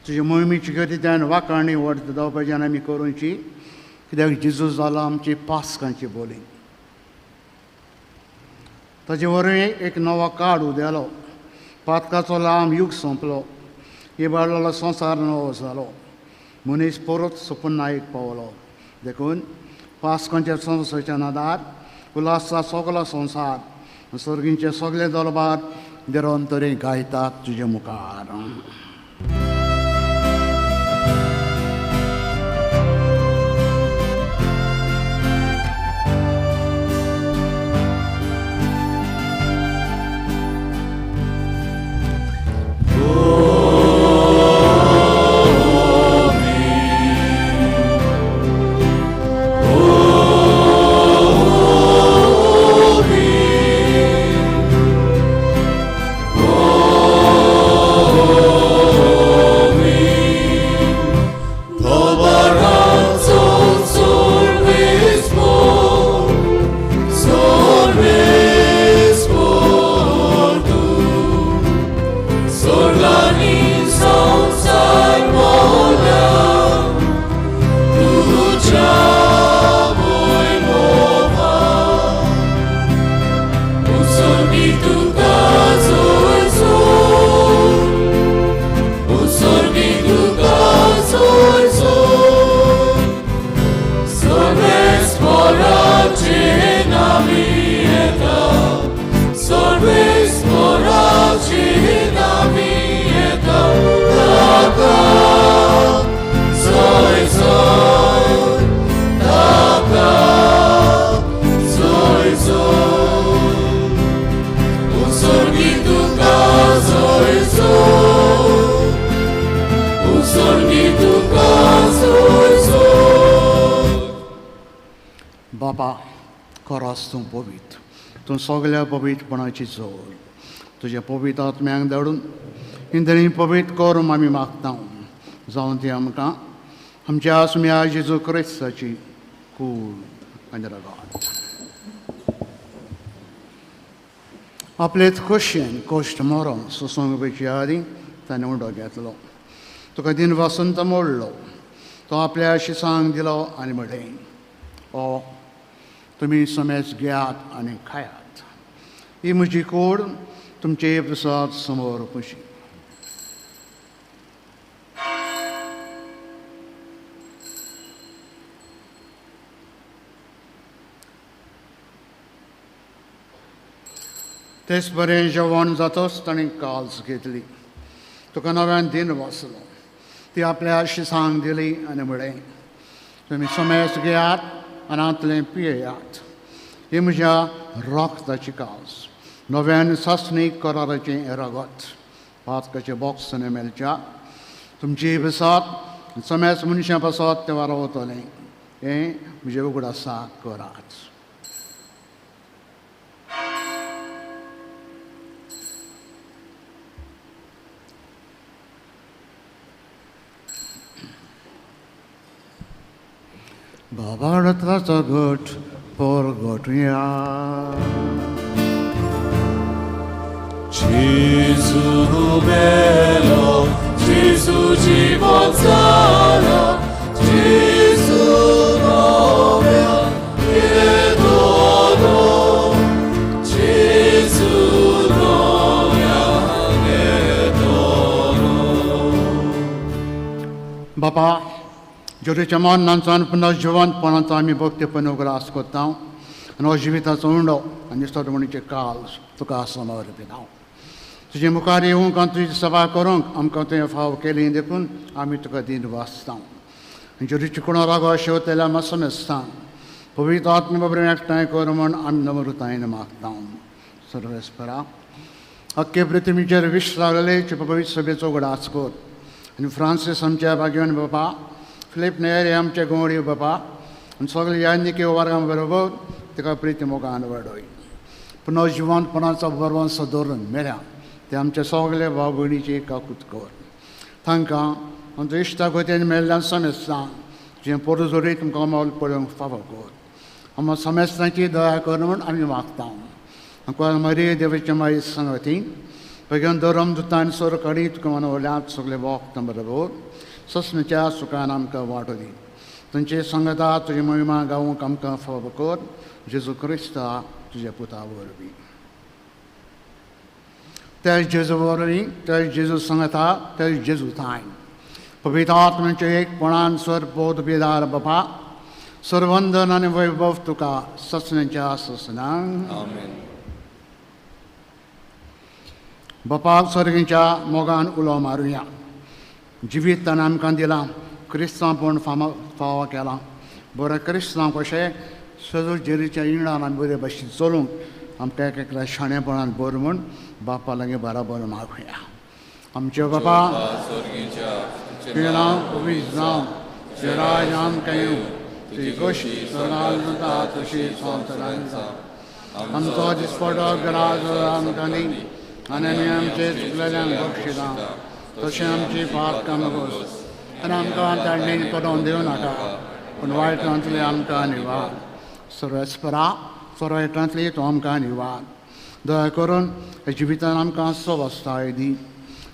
तुजे मोहिमेची गतींतल्यान वाकाणी व्हड जावपाची आनी आमी करूंची कित्याक जेजू जाला आमची पासकांची बोली. ताजे वरवीं एक नवो काळ उदेलो. पातकाचो लांब युग सोंपलो. इबाडलेलो संवसार नवो जालो. मनीस परत सुपून नायक पावलो. देखून पासकांच्या संवसाराच्या नादार उल्हासा सगलो संवसार सर्गींचे सगळे दरबार देरोन तरी गायतात तुजे मुखार. Oh बापा खरोच तूं पवित्र, तूं सगळ्या पवित्रपणाची जोड, तुज्या पवित्र आत्म्यांक धाडून इंद्रिय पवित्र करून आमी मागता, जावन ती आमकां आमच्या आस्म्या जेजू क्रिस्ताची कूड आनी रगत. आपलेच खोशयेन कोश्ट मरोन सुसंगपेची आदी ताणें उडो घेतलो. तुका दिन वसंत मोडलो, तो आपल्या शिसांक दिलो आनी म्हळें, ओ तुमी समेज घेयात आनी खायात, ही म्हजी कूड तुमचे प्रसाद समोर खुशी. तेच बरें जेवण जातच ताणें काल्स घेतली. तुका नव्यान दिन वसलो, ती आपल्या शिसांक दिली आनी म्हळें, तुमी समेज घेयात आनी आंतलें पियेयात, ही म्हज्या रगताची काल्स, नव्यान सासणीक कराराचें रगत. पातकाचे बॉक्स मेलच्या तुमची बसात समेज मनशां पासत ते वारवतलें, हें म्हजें उगडासा करात. बाबा रथाचा घट पर घटुया. Gesù bello, Gesù জীবন জানো, Gesù নবেয়া এদোনো, Gesù নয়া এদোনো. बापा जोरीच्या मरणांचो आनी पुनः जिवंतपणाचो आमी भक्तीपण उगडास करता आनी हो जिविताचो उंडो आनी सदमणीचे काल तुका समर्पिता. तुजे मुखार येवंक आनी तुजी सभा करूंक आमकां तुवें फाव केली देखून आमी तुका दिन वाचता. जोरीची कोणा रागो शेवतेल्या मसमेस्तां पवित्र आत्मे बरोबर एकठांय कर म्हूण आमी नम्रतायेन मागता. सर्वेस्परा अख्खे पृथ्वीचेर विश्रागले पवित्र सभेचो उगडास कर आनी फ्रांसीस आमच्या भाग्यवान बापा, फिलीप नेरी आमचे गोंवडी बापा आनी सगळे यान्निके वर्गां बरोबर तिका प्रिती मोगान वाडय. पुनः जिवंतपणाचो बरवंस धरून मेळ्या ते आमचे सगळे भाव भयणीची काकूत कर. तांकां आमच्या इश्टा गोतेन मेळ्ळ्यान समेस्तां जें परजोरी तुमकां मोल पळोवंक फावो कर. आमकां समेस्तांची दया कर म्हूण आमी मागता. आमकां मरी देवाचे माई संगती बेगीन धरम दुतान सोर काडी तुका मनवल्यात सगळे भक्तां बरोबर ससणीच्या सुखान आमकां वांटो दी. तुमचे संगता तुजी महिमा गावूंक आमकां फावो कर. जेजू क्रिस्ता तुज्या पुता वरवीं. ते जेजू वरवीं, ते जेजू संगता, ते जेजू थाय पवित्र आत्म्याचे एकपणान सर बोध बेदार बापा, सर्वंदन आनी वैभव तुका ससण्याच्या ससनांक. बापाक सर्गीच्या मोगान उलो मारुया. जिवीत ताणें आमकां दिलां, क्रिस्तांवपण फावो केलां. बरें क्रिस्तांव कशें सजू जेरीच्या इणान आमी बरे भाशेन चलूंक आमकां एक एकल्या शाणेपणान बर म्हूण बापा लागीं बराबर मागुया. आमचे बापा तुजें नांव पवित्र जावं, तुजें राज आमकां येवं, तुजी कशी स्वर्गांत जाता तशी संवसारांत जावं. आमचो दिसपटो गिराय आमकां दी आनी आमी आमचे चुकलेल्यांक बक्षितां, तशें आमची पातकां नगोस आनी आमकां ताणें पडोवन दिवं नाका, पूण वायटांतली आमकां निवार. सर्वेस्परा सर्वयटांतली तूं आमकां निवार. दया करून ह्या जिवितान आमकां सवस्थाय दी.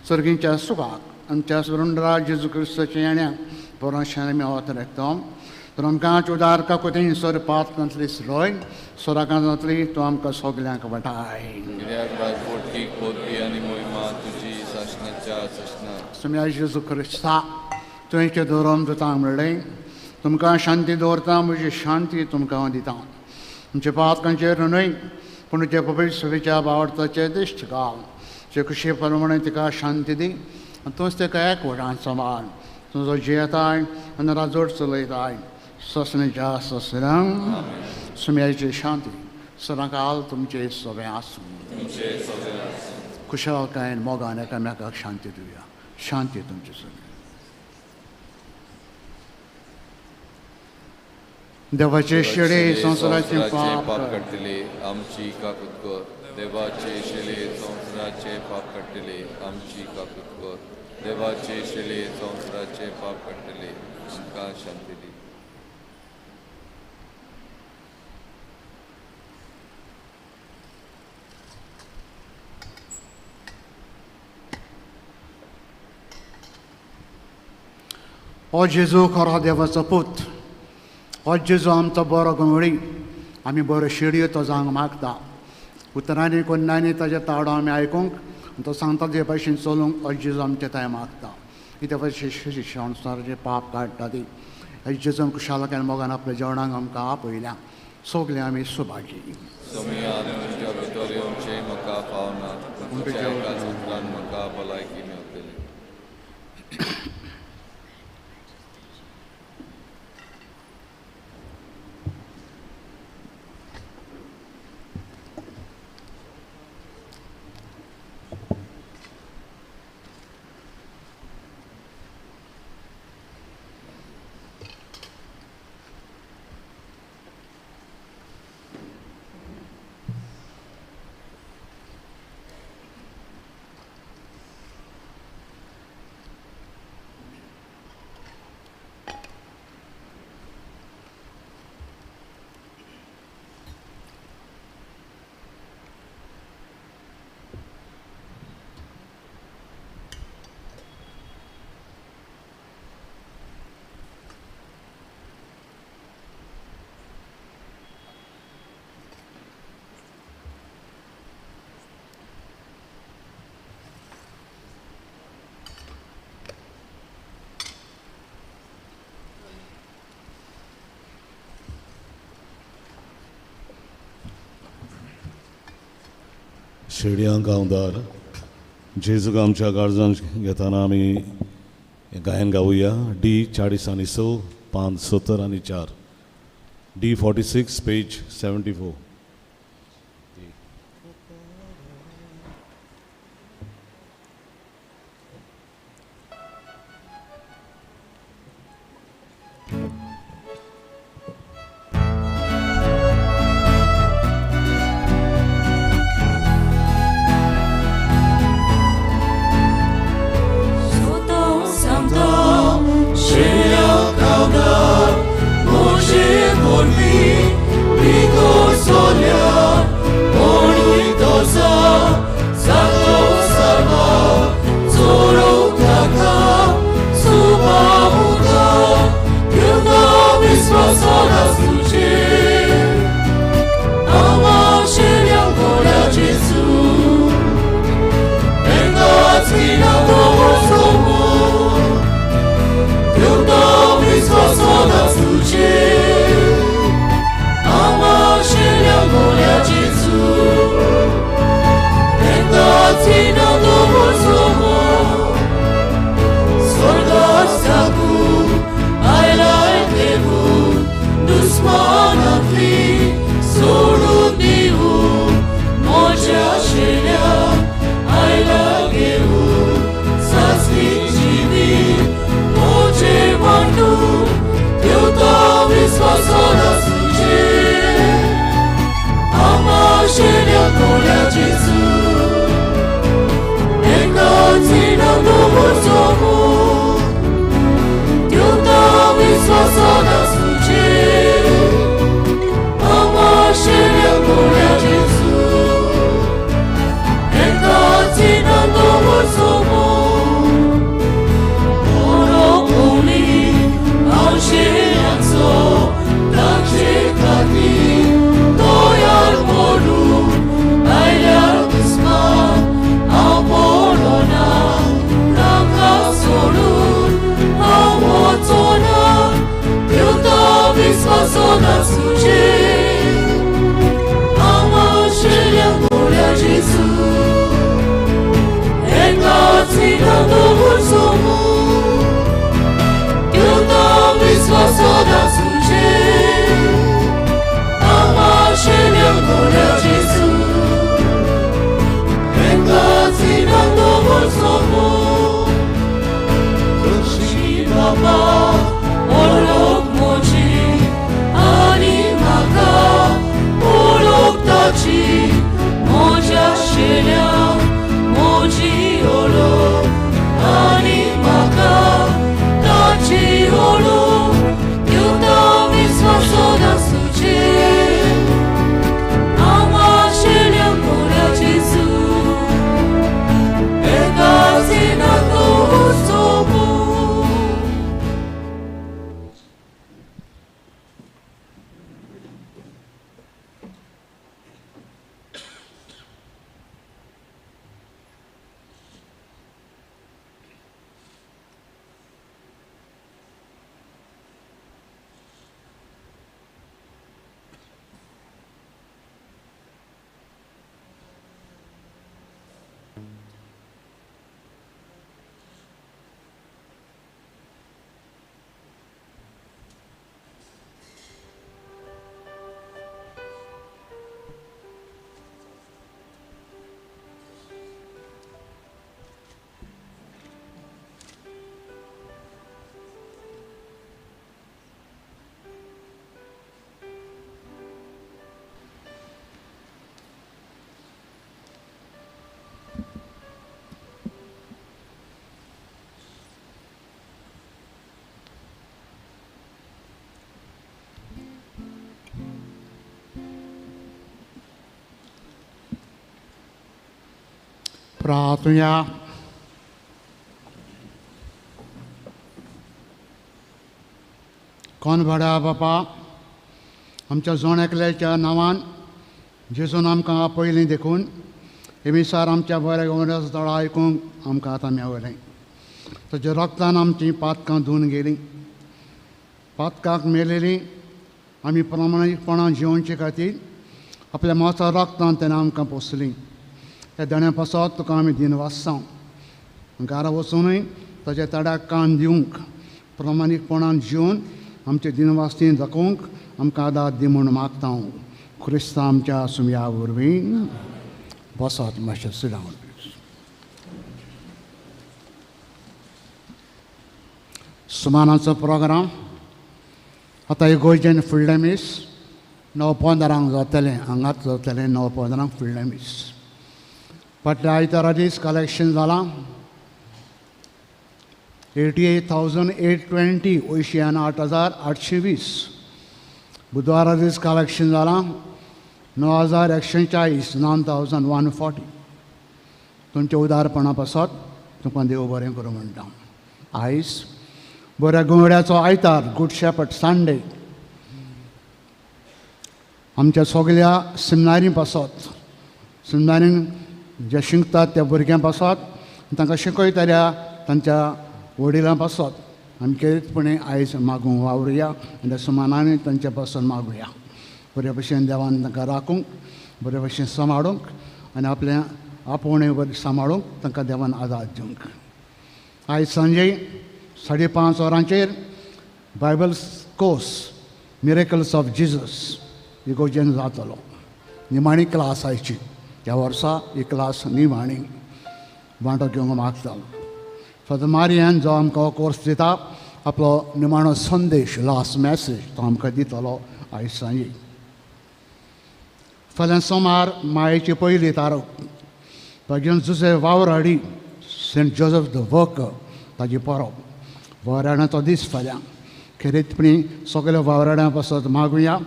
सर्गीच्या सुखाक आमच्या सुरुंडरा जेजू क्रिस्ताच्या येण्याक बरोशान आमी वत रेखता. तर आमकां उदार काकुतीन सर पातकांतली रोय सोराकांतली तूं आमकां सगल्यांक वाटाय. सुम्या जेजू क्रिस्ता तुवेंचे धोरण दिता म्हणलें, तुमकां शांती दवरता म्हजी शांती तुमकां दिता. तुमच्या पातकांचेर न्हय पूण तुज्या पवित्र सभेच्या बावडताचे दिश्ट घाल. तुजे खुशे प्रमाणे तिका शांती दी आनी तूंच तिका एकवटान सांबाळ. तुजो जियेताय आनी राजोड चलयताय ससणेच्या ससऱ्यांक. सुम्याची शांती सदांकाल तुमचे सगळे आसूं. खुशालकायेन मोगान एकामेकाक शांती दिवया. शांती तुमचे सगळे. देवाचे शेळे संसाराचे पाप पाप करतले आमची काकूत कर. देवाचे शेळे संसाराचे पाप करतले आमची काकूत कर. देवाचे शेळे संसाराचे पाप करतले आमकां शांती दी. हो जेजू खरो देवाचो पूत, हो जेजू आमचो बरो गवळी, आमी बरो शेडयो तो जावंक मागता. उतरांनी कोन्नांनी ताजे ताडो आमी आयकूंक तो सांगता ते भाशेन चलूंक हो जेजू आमचे थंय मागता. कित्या भाशेन संवसाराचे पाप काडटा ती हे जेजून कुशालकायेन मोगान आपल्या जेवणाक आमकां आपयल्या. सगले आमी सुभागी. सोमी आदमच्या भितर येवचे म्हाका पावना, तुमच्या एका उतरान म्हाका भलायकी मेळटली. शेडयांक गांवदार जेजूक आमच्या काळजान घेताना आमी गायन गावुया. D40 पान 70 आनी 4. D46 page 74. Papa, Orok Mochi, प्रार्थुया. कोण बड्या बापा, आमच्या जोण एकल्याच्या नांवान जेजून आमकां पयलीं देखून एमिसार आमच्या बऱ्या गवऱ्या तळा आयकूंक आमकां आतां मेवलें. ताच्या रक्तान आमचीं पातकां धुवन गेलीं. पातकाक मेलेलीं आमी प्रामाणीकपणान जिवोवचे खातीर आपल्या मोचा रक्तान तेणें आमकां पोसलीं. त्या देण्या पासत तुका आमी दिनवासांव. घरा वचूनय ताच्या तड्याक कान दिवंक प्रामाणीकपणान जिवन आमचे दिनवासी जगोवंक आमकां आदार दी म्हूण मागता हांव. क्रिस्तांव आमच्या सुमया वरवीं. बसात मातशें sit down please. सुमानाचो प्रोग्राम आतां हे गोंयचें फुडलें मीस 9:15 जातलें. हांगाच जातलें 9:15 फुडलें मीस. फाटल्या आयतारा दीस कलेक्शन जालां 88,820 अंयशीं 8,820. बुधवारा दीस कलेक्शन जालां 9,140 9,140. तुमच्या उदारपणा पासत तुका देव बरें करूं म्हणटा. आयज बऱ्या गोंगड्याचो आयतार गूड शेपर्ड संडे. आमच्या सगल्या सिमनारी पासत सिमनारीन जे शिंकतात त्या भुरग्यां पासत तांकां शिकयतल्या तांच्या वडिलां पासत आमी खेरीतपणी आयज मागूंक वावरुया आनी सुमानांनी तांचे पासून मागुया. बरे भशेन देवान तांकां राखूंक, बरे भशेन सांबाळूंक आनी आपल्या आपोवणे बरें सांबाळूंक तांकां देवान आदार दिवंक. आयज सांजे 5:30 वरांचेर Bible course miracles of Jesus इगोर्जेन जातलो. निमाणी क्लास आयची. ह्या वर्सा ही क्लास निमाणी वांटो घेवंक मागता. फादर मारियान जो आमकां हो कोर्स दिता आपलो निमाणो संदेश लास्ट मॅसेज तो आमकां दितलो आयज सांजे. फाल्यां सोमार मायेची पयली तारीख. ताजेन जुसे वावराडी सेंट जोसेफ द वर्कर ताजी परब. वावराड्याचो दीस फाल्यां. खेरीतपणी सगल्या वावराड्यां पासत मागुया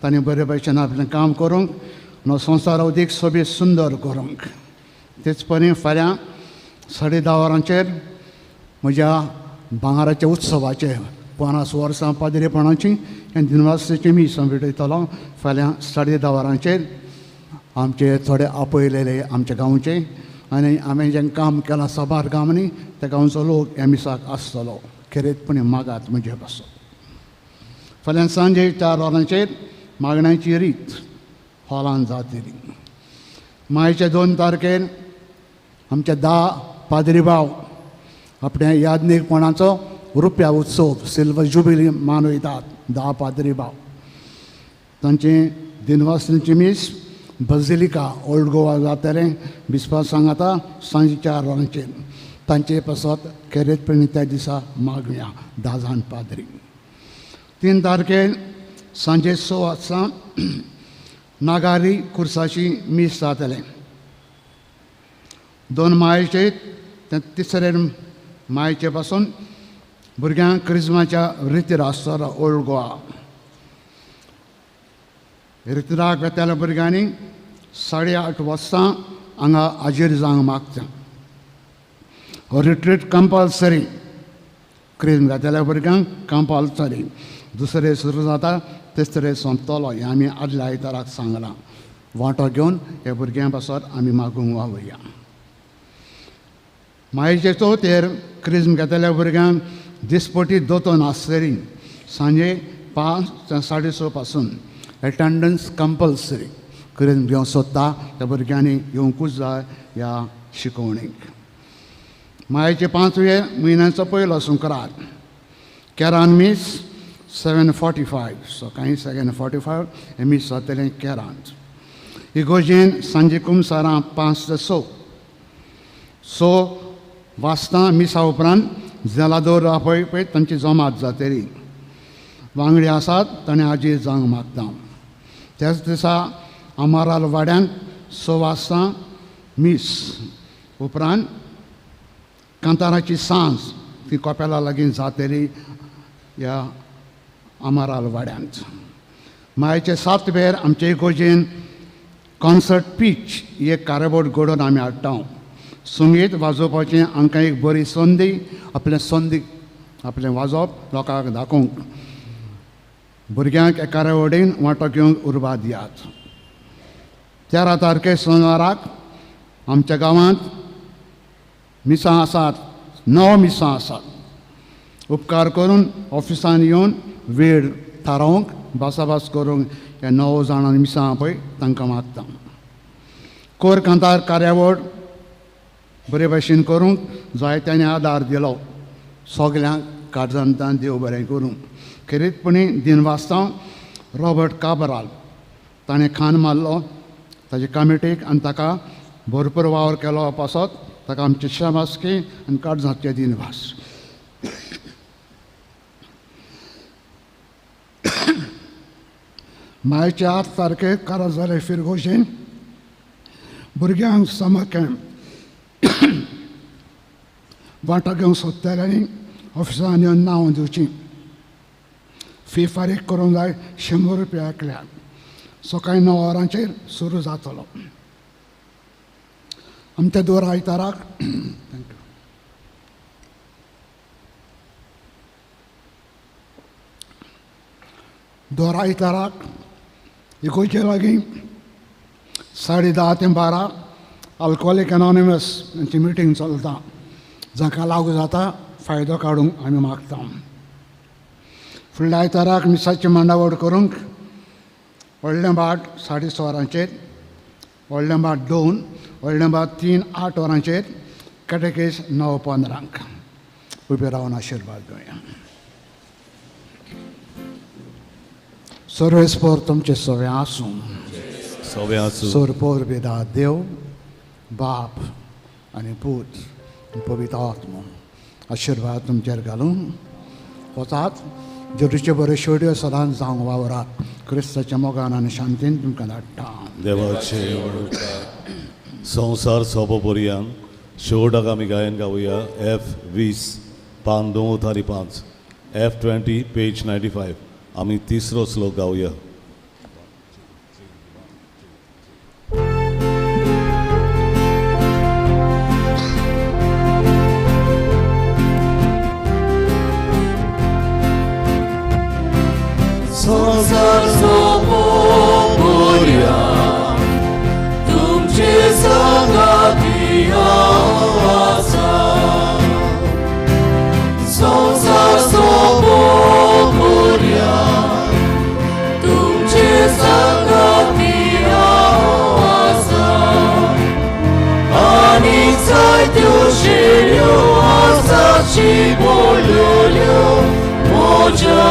तांणी बरे भशेन आपलें काम करूंक नो संवसार अदीक सोबीत सुंदर करूंक. तेच परी फाल्यां 10:30 वरांचेर म्हज्या भांगराच्या उत्सवाचे 50 वर्सां पाद्रीपणाची आनी दिनवासाची मीस विटयतलो. फाल्यां 10:30 वरांचेर आमचे थोडे आपयलेले आमच्या गांवचे आनी हांवें जें काम केलां साबार गांवांनी त्या गांवचो लोक ह्या मिसाक आसतलो. खेरीतपणी मागात म्हजे पासून. फाल्यां सांजे 4 वरांचेर मागण्यांची रीत हॉलान जातली. मायेच्या 2 तारखेर आमचे 10 पाद्री भाव आपल्या यादनीकपणाचो रुप्या उत्सव सिल्वर जुबिली मनयतात. 10 पाद्री भाव तांचे दिनवासांची मीस बझिलिका ओल्ड गोवा जातलें. बिस्पा सांगाता सांजे 4 वरांचेर. तांचे पासत खेरीतपणी त्या दिसा मागुया 10 जाण पाद्री. 3 तारखेर सांजे 6 वाजता नागारी खुर्साची मीस जातलें. 2 मायेचे ते 3 मायचे पासून भुरग्यांक क्रिस्माच्या रितीर आसतलो ओल्ड गोवा. रितीराक येतल्या भुरग्यांनी 8:30 वाजता हांगा हाजीर जावंक मागता. Retreat compulsory. क्रिस्म घातलेल्या भुरग्यांक कंपल्सरी. 2 सुरू जाता 3 सोंपतलो. हें आमी आदल्या आयताराक सांगलां. वांटो घेवन हे भुरग्यां पासत आमी मागूंक वावुया. मायेचे 4थेर क्रिस्म घेतलेल्या भुरग्यांक दिसपटी दोतोन आसतली. सांजे 5 ते 6:30 पासून एटेंडन्स कंपल्सरी. क्रिस्म घेवंक सोदता त्या भुरग्यांनी येवंकूच जाय ह्या शिकोवणीक. मायेचे 5व्या म्हयन्याचो पयलो सुंकरार केरान मीस 7:45. सकाळीं 7:45 हे मीस जातलें केरान. इगोर्जेन सांजे कुमसारां 5 ते 6 वाजता मिसा उपरांत जेलादोर पळय तांची जमात जातली. वांगडी आसात ताणें हाजीर जावंक मागता. त्याच दिसा आमाराल वाड्यान 6 वाजता मीस उपरांत कांताराची सांज ती कोपेला लागीं जातली ह्या आमाराल वाड्यांत. मायेचे 7 वेर आमचे इगोर्जेन कॉन्सर्ट पीच ही एक कार्यावळ घडोवन आमी हाडटा. संगीत वाजोवपाची आमकां एक बरी संदी आपलें वाजोवप लोकांक दाखोवंक भुरग्यांक एकारे वडेन वांटो घेवंक उर्बा दियात. 13 तारखेर सोनवाराक आमच्या गांवांत मिसां आसात, 9 मिसां आसात. उपकार करून ऑफिसान येवन वेळ थारावंक भासाभास करूंक ह्या 9 जाणां मिसां पळय तांकां मागता. कोर कांतार कार्यावळ बरे भशेन करूंक जायत्यांनी आदार दिलो. सगल्यांक काळजांतल्यान देव बरें करूं. खरीतपणी दिनवासतां रॉबर्ट काबराल ताणें खान मारलो ताजे कमिटीक आनी ताका भरपूर वावर केलो पासत ताका आमचे शाबासकी आनी काळजांतले दिनवास. मायचे 8 तारखेर कारां जाले फिरगोशेन भुरग्यांक सामकें वांटो घेवंक सोदताल्यांनी ऑफिसान येवन नांव दिवचीं. फी फारीक करूंक जाय 100 रुपया एकल्याक. सकाळीं 9 वरांचेर सुरू जातलो. आमच्या दर आयताराक दर आयताराक इगोचे लागीं 10:30 ते 12 अल्कोहोलीक एनॉनिमस हांची मिटींग चलता. जाका लागू जाता फायदो काडूंक आमी मागता. फुडल्या आयताराक मिसाची मांडावळ करूंक व्हडलें बाट 16:30 वरांचेर, व्हडलें बाट 2, व्हडलें बाट 3 8 वरांचेर, कॅटेकेस 9:15. उबे रावन आशिर्वाद घेवया. सर्वेस्पर तुमचे सवे आसूं. सोरपोर बेदा देव बाप आनी पूत पवित्र आत्मा आशिर्वाद तुमचेर घालून वचात. जेजूचे बरे शेवड्यो सदांच जावंक वावरात. क्रिस्ताच्या मोगान आनी शांतीन तुमकां धाडटा. देवाचे संसार सोंपोपर्यंत शेवटाक आमी गायन गावया. F20 पान 2 थारी 5, F20 पेज 95. आमी 3रो श्लोक गावया. संसार सोंपोपर्यंत तुमचे संगाती हांव आसा. संसार सोंपोपर्यंत तुमचे संगाती हांव आसा. आनी जायत्यो शेळयो आसाची बोलल्यो म्हज्या